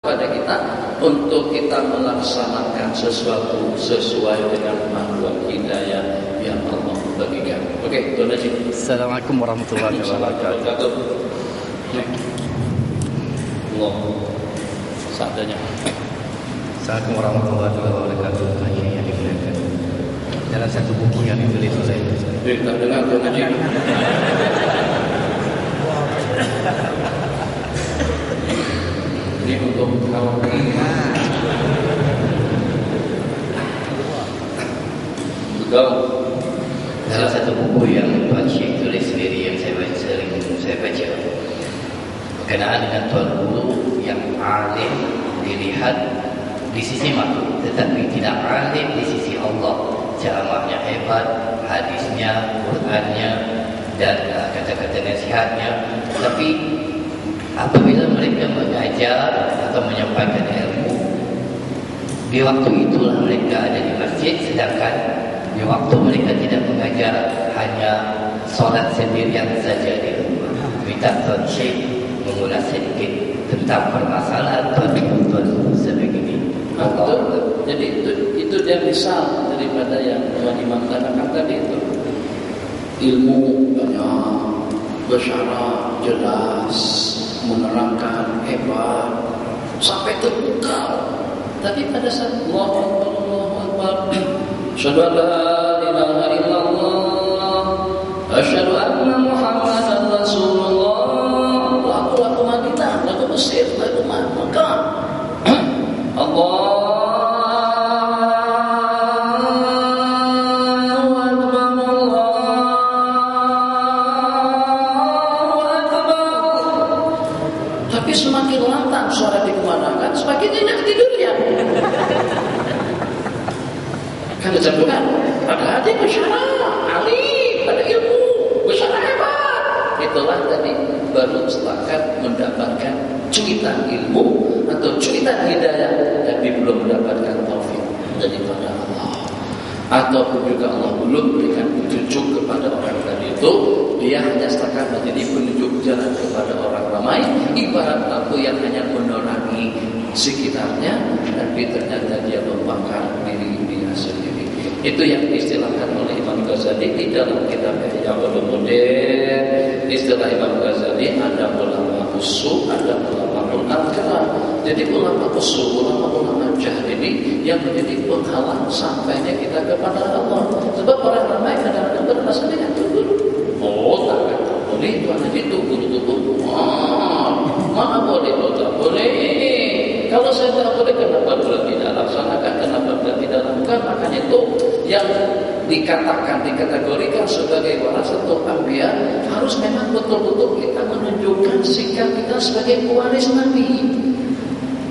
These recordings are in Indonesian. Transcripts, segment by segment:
kepada kita untuk kita melaksanakan sesuatu sesuai dengan panduan hidayah yang Allah bagikan. Oke, Tuan Haji. Assalamualaikum warahmatullahi wabarakatuh. Allah seadanya. Assalamualaikum warahmatullahi wabarakatuh. Yang dimuliakan. Dalam satu buku yang ditulis oleh kita dengar Tuan Haji. Ini untuk kawan. Betul. Salah satu buku yang Tuan Syekh tulis sendiri yang sering saya baca berkenaan dengan Tuan Guru yang alim dilihat di sisi makhluk tetapi tidak alim di sisi Allah. Ceramahnya hebat, hadisnya, Qurannya dan kata-kata nasihatnya, tapi apabila mereka mengajar atau menyampaikan ilmu, di waktu itulah mereka ada di masjid, sedangkan di waktu mereka tidak mengajar, hanya solat sendirian saja di rumah. Minta Tuan Syekh mengulas sedikit tentang permasalahan Tuan sebegini. Jadi itu dia misal daripada yang Tuan Imam katakan tadi itu. Ilmu banyak, bersyarat jelas, menerangkan hebat, sampai terbuka. Tapi pada saat Allahu Akbar, asyhadu an la ilaha illallah, asyhadu anna Muhammadan Rasulullah. Lagu Madinah, lagu Mesir, lagu Makkah. Allahu Akbar, Allahu Akbar. Tapi semakin lantang suara dikumandangkan, semakin nyenyak tidurnya. Kan kecenderungan pada hati bersyarat, alim, pada ilmu, bersyarat hebat. Itulah tadi baru setakat mendapatkan cuitan ilmu atau cuitan hidayah, tapi belum mendapatkan taufik daripada Allah. Ataupun juga Allah belum berikan petunjuk kepada orang tadi itu, dia hanya setakat menjadi penunjuk jalan kepada orang ramai, ibarat lampu yang hanya menerangi sekitarnya, tapi ternyata dia membakar diri dia sendiri. Itu yang diistilahkan oleh Imam Ghazali di dalam kitab Ihya Ulumuddin. Istilah Imam Ghazali ada ulama usul, ada ulama al-kalam. Jadi ulama usul, ulama jahl ini yang menjadi penghalang sampainya kita kepada Allah. Sebab orang ramai kadang-kadang bermasalah dengan tubuh. Oh, tak boleh Tuhan Haji tubuh. Mana boleh, tak boleh. Kalau saya tak boleh, kenapa boleh tidak laksanakan? Kenapa tidak lakukan? Makanya itu yang dikatakan, dikategorikan sebagai warasatul anbiya, harus memang betul-betul kita menunjukkan sikap kita sebagai pewaris Nabi.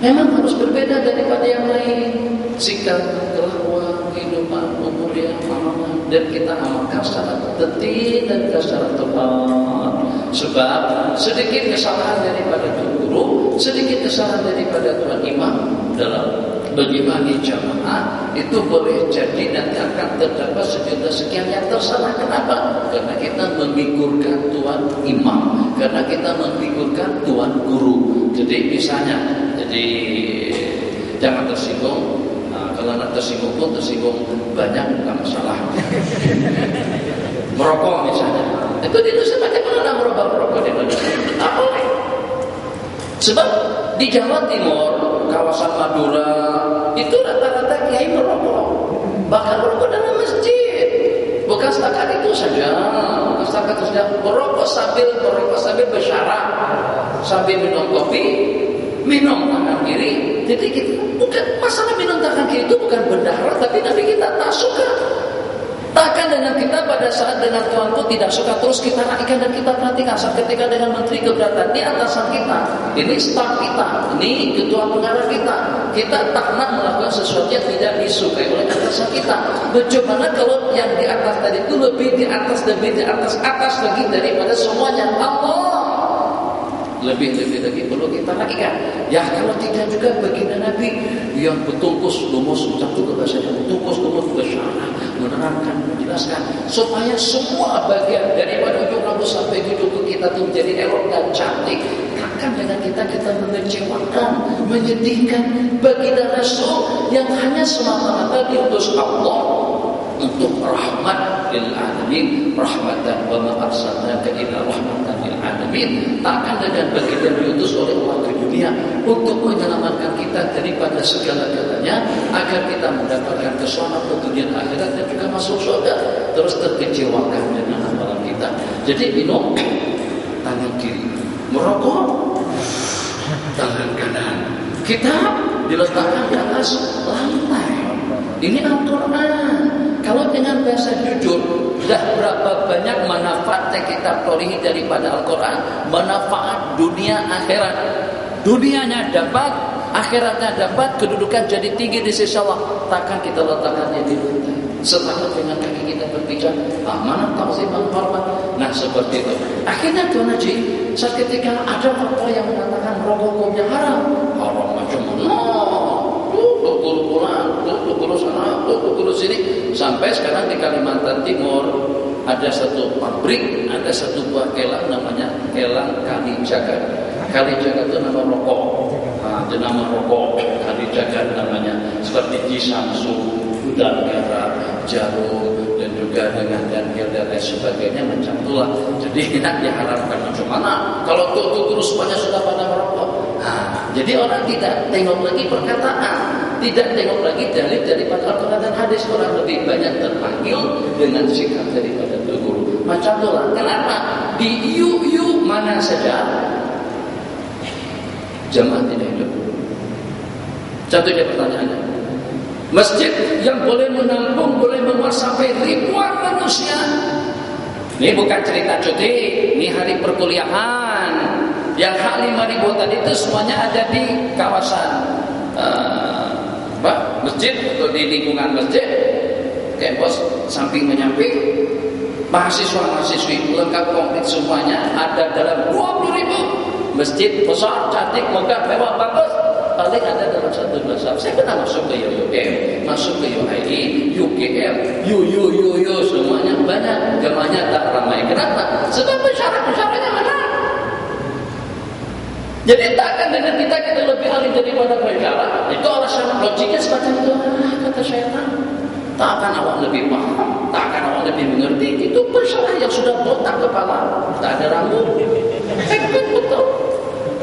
Memang harus berbeda daripada yang lain. Sikap, kelakuan, kehidupan, umurnya, amalan, dan kita amalkan secara detail dan secara tepat. Sebab sedikit kesalahan daripada guru, sedikit kesalahan daripada tuan imam dalam bagi-bagi jamaah itu boleh jadi nanti akan terdapat sejuta sekian yang tersalah. Kenapa? Karena kita memikirkan tuan imam, karena kita memikirkan tuan guru. Jadi misalnya, jangan tersinggung. Kalau nak tersinggung pun tersinggung banyak, bukan masalah. Merokok misalnya, itu di Indonesia bagaimana merokok di Indonesia? Tak boleh. Sebab di Jawa Timur, kawasan Madura, itu rata-rata kiai merokok. Bahkan merokok dalam masjid. Bukan setakat itu saja, merokok sambil bersyarat, sambil minum kopi, minum tangan kiri. Jadi kita bukan masalah minum tangan kiri itu bukan benda haram, tapi kita tak suka. Takkan dengan kita pada saat dengan tuanku tidak suka, terus kita naikkan dan kita perhatikan saat ketika dengan menteri keberatan, ini atasan kita, ini staf kita, ini ketua pengarah kita tak nak melakukan sesuatu yang tidak disukai oleh atasan kita. Bagaimana kalau yang di atas tadi itu lebih di atas lagi daripada semuanya Allah. Lebih lagi perlu kita naikkan. Ya kalau tidak juga baginda Nabi yang bertungkus lumus, ucap juga bahasanya bertungkus lumus bersyarat, menerangkan, menjelaskan supaya semua bagian daripada ujung rambut sampai ujung kuku kita itu menjadi elok dan cantik. Takkan dengan kita mengecewakan, menyedihkan baginda Rasul yang hanya semata-mata diutus Allah untuk rahmat lil alamin, rahmatan wa ma arsalnaka illa rahmatan lil alamin. Takkan dengan baginda diutus oleh Allah ke dunia untuk menyelamatkan kita daripada segala-galanya agar kita mendapatkan keselamatan dunia akhirat dan juga masuk surga. Terus terkecewakan dengan amalan kita. Jadi minum tangan kiri, merokok tangan kanan, kitab diletakkan di atas lantai. Ini Al-Quran. Kalau dengan bahasa jujur, dah berapa banyak manfaat yang kita perolehi daripada Al-Quran. Manfaat dunia akhirat. Dunianya dapat, akhiratnya dapat, kedudukan jadi tinggi di sisi Allah. Takkan kita letakkannya di lantai. Setelah dengan kaki kita berbicara, mana ta'zim al-hormat. Nah seperti itu. Akhirnya Tuan Haji, saat ketika ada fatwa yang mengatakan rokok hukumnya haram. Haram macam mana? Guru Quran, guru sana, guru sini. Sampai sekarang di Kalimantan Timur ada satu pabrik, ada satu buah kelang namanya kelang Kalijaga. Kalijaga itu nama rokok. Nah, itu nama rokok Kalijaga namanya. Seperti di Samsu, dan Gara, Jarum, dan juga dengan Daniel dan lain sebagainya macam itulah. Jadi tidak diharapkan macam mana. Kalau guru semuanya sudah pada merokok. Nah, jadi orang tidak tengok lagi perkataan, tidak tengok lagi dalil daripada Al-Quran dan hadis. Orang lebih banyak terpanggil dengan sikap daripada guru. Macam itulah. Kenapa? Di iu mana saja jamaah tidak hidup. Contohnya pertanyaannya. Masjid yang boleh menampung, boleh memuat sampai ribuan manusia. Ini bukan cerita cuti, ini hari perkuliahan. Yang hak 5.000 tadi itu semuanya ada di kawasan masjid atau di lingkungan masjid, kampus samping menyamping. Mahasiswa-mahasiswi lengkap komplit semuanya ada dalam 20.000. Masjid besar, cantik, megah, mewah, bagus. Paling ada dalam 11 tahun. Saya pernah masuk ke UUM, masuk ke UII, UGM, U semuanya banyak. Jamaahnya tak ramai. Kenapa? Sebab syarat-syaratnya mana? Jadi takkan dengan kita lebih alim daripada mereka. Itu alasan logiknya semacam itu. Kata syaitan, takkan awak lebih paham, takkan awak lebih mengerti. Itu persyarah yang sudah botak kepala, tak ada rambut. Betul.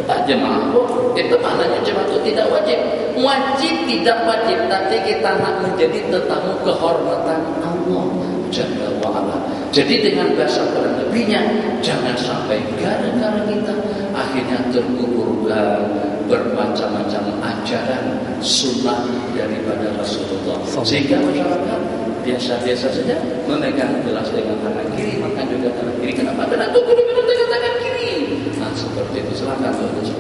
Tak jemaah itu maknanya jemaah itu tidak wajib. Wajib tidak wajib, tapi kita nak menjadi tetamu kehormatan Allah Jalla wa'ala. Jadi dengan bahasa kurang lebihnya, jangan sampai gara-gara kita akhirnya terkuburkan bermacam-macam ajaran sunnah daripada Rasulullah. Sehingga masyarakat biasa-biasa saja memegang gelas dengan tangan kiri, makan juga tangan kiri. Kenapa? Karena itu kudu minum dengan tangan kiri. Nah seperti itu, silakan Tuhan.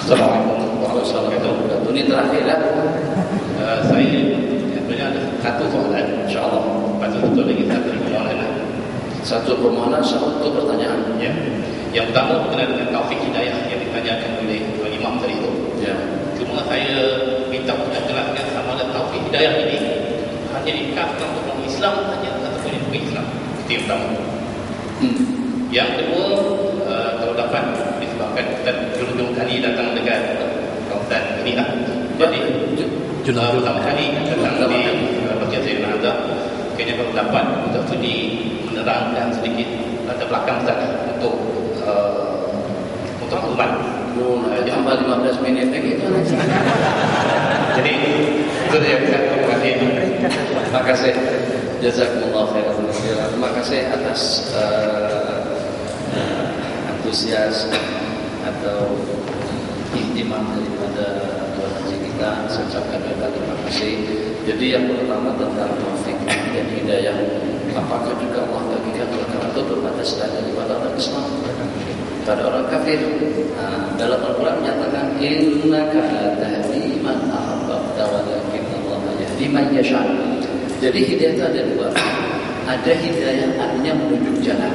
Assalamualaikum warahmatullahi wabarakatuh. Ini terakhir ya. Saya sebenarnya ada satu soalan, insyaAllah. Pasal betul lagi satu permohonan. Satu permohonan, satu pertanyaan. Ya. Yang pertama berkenaan dengan taufik hidayah yang ditanyakan oleh Imam tadi itu. Ya. Cuma saya minta untuk jelaskan sama ada taufik hidayah ini hanya dikatakan untuk orang Islam hanya ataupun yang bukan Islam. Itu yang pertama. Yang kedua, kalau dapat disebabkan kita jurujung kali datang dekat kawasan ini lah. Jadi pertama kali datang di Masjid Sayyidina Hamzah, kayaknya kalau dapat untuk menerangkan sedikit latar belakang sana untuk maklumat. Tambah 15 minit lagi. Jadi itu yang saya terima kasih. Terima kasih. Jazakumullah khairan. Terima kasih atas antusias atau ihtimam daripada Tuan Haji kita. Saya ucapkan terima kasih. Jadi yang pertama tentang taufik dan hidayah. Apakah juga Allah bagikan perkara itu berbatas daripada orang Islam? Pada orang kafir. Dalam Al-Quran menyatakan innaka la tahdi man ahbabta walakin Allah yahdi man yasha. Jadi hidayah itu ada dua. Ada hidayah artinya menunjuk jalan,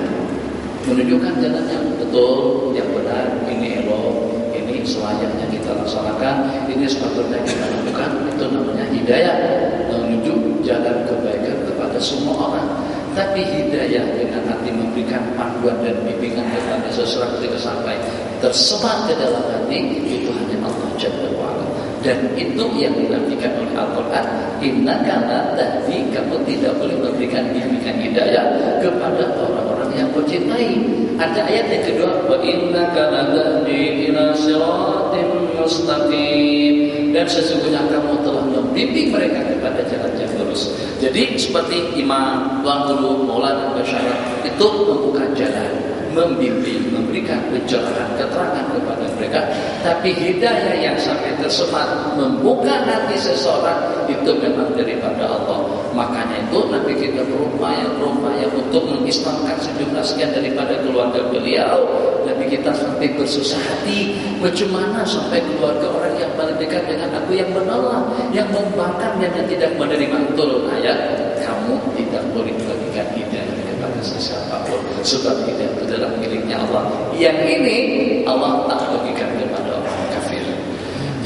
menunjukkan jalan yang betul, yang benar. Ini elok, ini selayaknya kita laksanakan, ini sepatutnya kita lakukan. Itu namanya hidayah, menunjuk jalan kebaikan semua orang. Tapi hidayah dengan arti memberikan panduan dan bimbingan kepada seseorang ketika sampai tersebar ke dalam hati, itu hanya Allah Jalla wa'ala. Dan itu yang dinafikan oleh Al-Quran, innaka la tahdi, kamu tidak boleh memberikan bimbingan hidayah kepada orang-orang yang kau cintai. Ada ayat yang kedua, wa innaka la tahdi ila siratim mustaqim, dan sesungguhnya kamu telah membimbing mereka kepada jalan yang lurus. Jadi seperti Imam Tuan Guru Maulana Basyara itu membuka jalan, membimbing, memberikan pencerahan, keterangan kepada mereka. Tapi hidayah yang sampai tersemat membuka hati seseorang itu memang daripada Allah. Makanya itu Nabi kita berupaya untuk mengislamkan sejumlah sekian daripada keluarga beliau. Nabi kita sampai bersusah hati, bagaimana sampai keluarga orang yang paling dekat dengan aku yang menolak, yang membangkangnya dan tidak menerima. Turun ayat, kamu tidak boleh bagikan hidayah kepada sesiapapun, sebab hidayah itu adalah miliknya Allah. Yang ini Allah tak bagikan kepada orang kafir.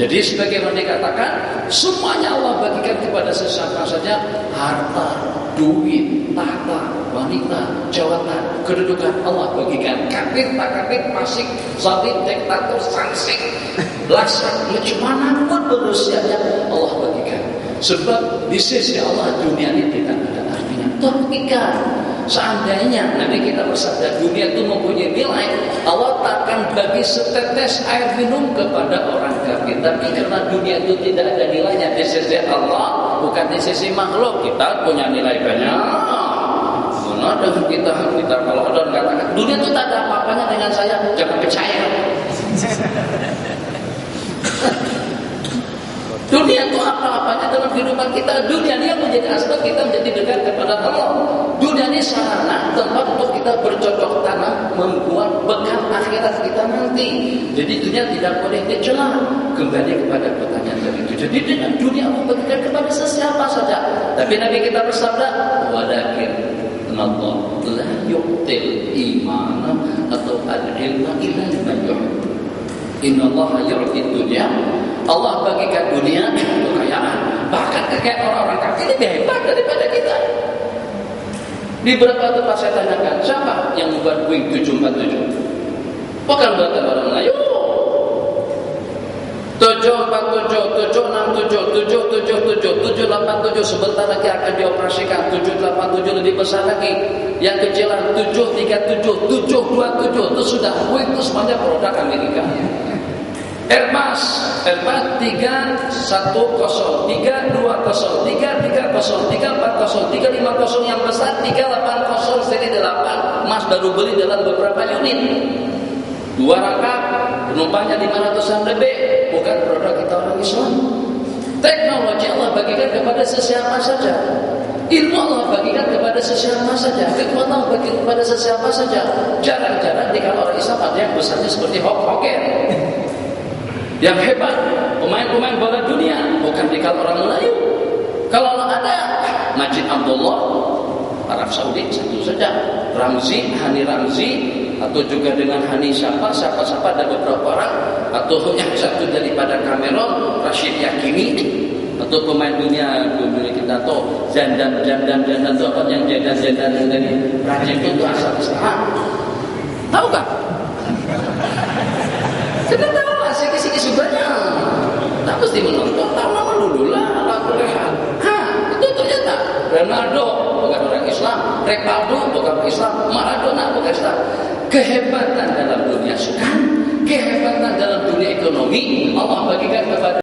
Jadi sebagaimana dikatakan, semuanya Allah bagikan kepada sesiapa saja. Harta, duit, tahta, wanita, jawatan, kedudukan Allah bagikan. Kafir, tak kafir, fasik, zalim, diktator, sangsik, laksan, macam pun berusianya Allah bagikan. Sebab di sisi Allah dunia ini tidak ada artinya. Ketika seandainya Nabi kita bersabda dunia itu mempunyai nilai, Allah takkan bagi setetes air minum kepada orang kafir. Tapi karena dunia itu tidak ada nilainya di sisi Allah, bukan di sisi makhluk, kita punya nilai banyak. Mana dengan kita kalau ada katakan dunia itu tak ada apa-apanya dengan saya, jangan percaya. Dunia itu apa-apanya dalam kehidupan kita. Dunia ini yang menjadi asbab kita menjadi dekat kepada Allah. Dunia ini sarana tempat untuk kita bercocok tanam, membuat bekal akhirat kita nanti. Jadi dunia tidak boleh dicela. Kembali kepada pertanyaan tadi itu. Jadi dengan dunia Allah berikan kepada sesiapa saja. Tapi Nabi kita bersabda, walakin Allah la yu'til imana atau al-ilma illa liman yuhib. Inna Allah yu'ti dunya, Allah bagikan dunia kekayaan, bahkan kekayaan orang-orang kafir lebih hebat daripada kita. Di beberapa tempat saya tanyakan, siapa yang membuat Boeing 747? Bukan buatan orang Melayu. 747, 767, 777, 787 sebentar lagi akan dioperasikan. 787 lebih besar lagi. Yang kecilan 737, 727 itu sudah Boeing, itu semuanya produk Amerika. Airbus 310, 320, 330, 340, 350 yang besar, 380 seri 8. Mas baru beli dalam beberapa unit. 2 rangkap, penumpangnya 500-an lebih. Bukan produk kita orang Islam. Teknologi Allah bagikan kepada sesiapa saja. Ilmu Allah bagikan kepada sesiapa saja. Hikmah Allah bagikan kepada sesiapa saja. Jarang-jarang di kalangan orang Islam ada yang besarnya seperti Hocker. Yang hebat, pemain-pemain bola dunia, bukan di kalangan orang Melayu. Kalau ada Majid Abdullah, Arab Saudi satu saja, Hani Ramzi, atau juga dengan Hani siapa ada beberapa orang, atau yang satu daripada Cameron, Rashid Yakini, atau pemain dunia kita tahu jandan itu apa yang jandan dari Prancis itu asal Islam. Tahu kan? Kita tahu lah sisi banyak. Tak mesti menonton, tahu dulu lah. Itu ternyata Ronaldo bukan orang Islam, Rivaldo bukan orang Islam, Maradona bukan Islam. Kehebatan dalam dunia sukan, kehebatan dalam dunia ekonomi Allah bagikan kepada